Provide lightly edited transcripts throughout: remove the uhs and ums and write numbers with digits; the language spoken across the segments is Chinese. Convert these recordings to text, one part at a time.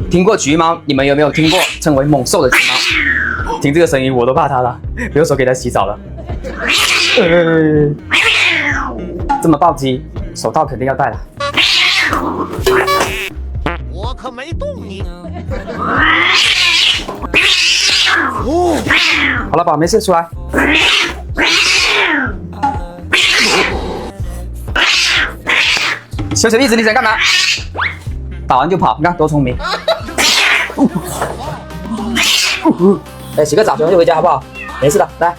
听过橘猫，你们有没有听过称为猛兽的橘猫？听这个声音我都怕它了，不用说给它洗澡了。这么暴击，手套肯定要戴了。我可没动你。好了，宝，没事，出来。小一子，你想干嘛？打完就跑，你看多聪明。哎，洗个澡，准备回家好不好？没事的，来。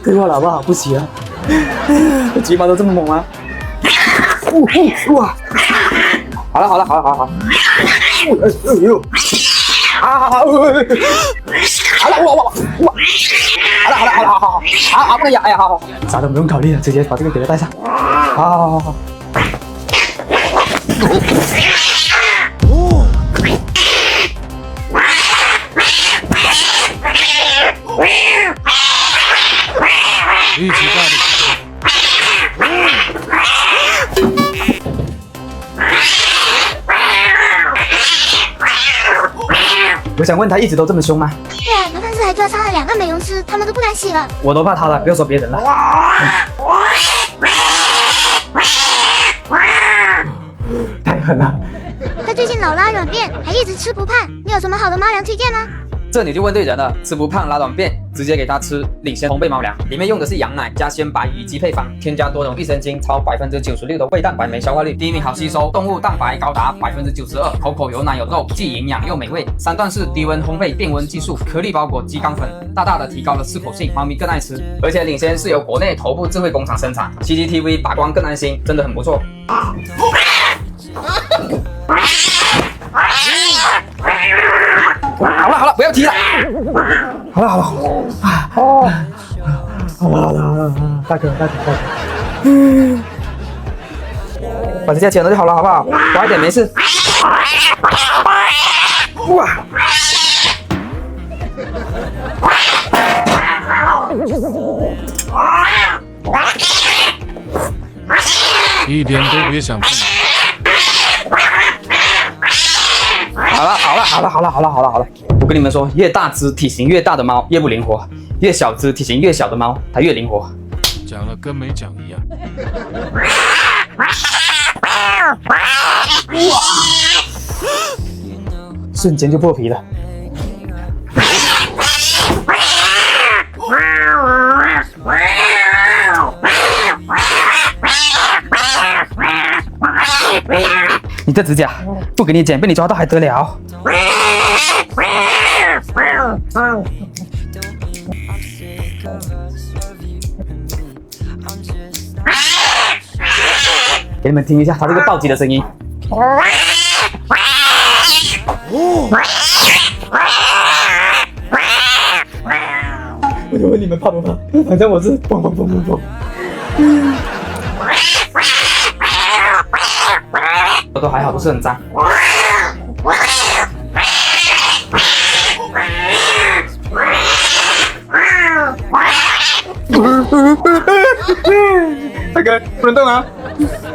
退化了好不好？不洗了。橘猫都这么猛吗？哇！好了，好。哎呦！好，好了，好，不能咬，哎呀，好，啥都不用考虑了，直接把这个给它带上。好。一起干的。我想问他一直都这么凶吗？对啊，刘探子还抓杀了2个美容师，他们都不敢洗了。我都怕他了，不要说别人了。太狠了！他最近老拉软便，还一直吃不胖，你有什么好的猫粮推荐吗？这你就问对人了，吃不胖拉软便，直接给他吃领先烘焙猫粮，里面用的是羊奶加鲜白与鸡配方，添加多种益生菌，超96%的胃蛋白酶消化率，第1名好吸收，动物蛋白高达92%，口口有奶有肉，既营养又美味。3段式低温烘焙变温技术，颗粒包裹鸡肝粉，大大的提高了适口性，猫咪更爱吃。而且领先是由国内头部智慧工厂生产 ，CCTV 把关更安心，真的很不错。好了，不要踢了。好了，大哥，把这家捡了就好了，好不好？乖一点，没事。哇！一点都别想碰。好了，我跟你们说，越大只体型越大的猫越不灵活，越小只体型越小的猫它越灵活。讲了跟没讲一样。瞬间就破皮了。你这指甲不给你剪，被你抓到还得了？给你们听一下它这个暴击的声音。我就问你们怕不怕？反正我是砰。都还好，不是很脏。大哥，不能动啊！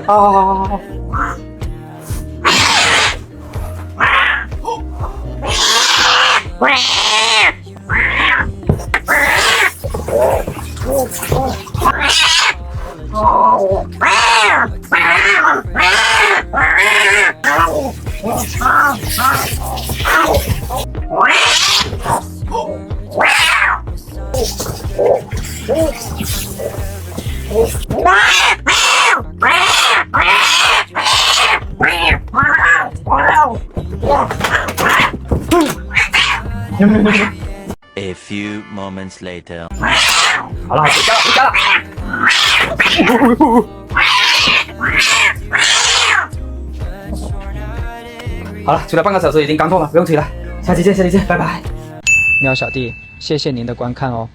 好。A few moments later. 好了，回家了。好了，出来半个小时已经干透了，不用吹了。下期见，拜拜。喵小弟，谢谢您的观看哦。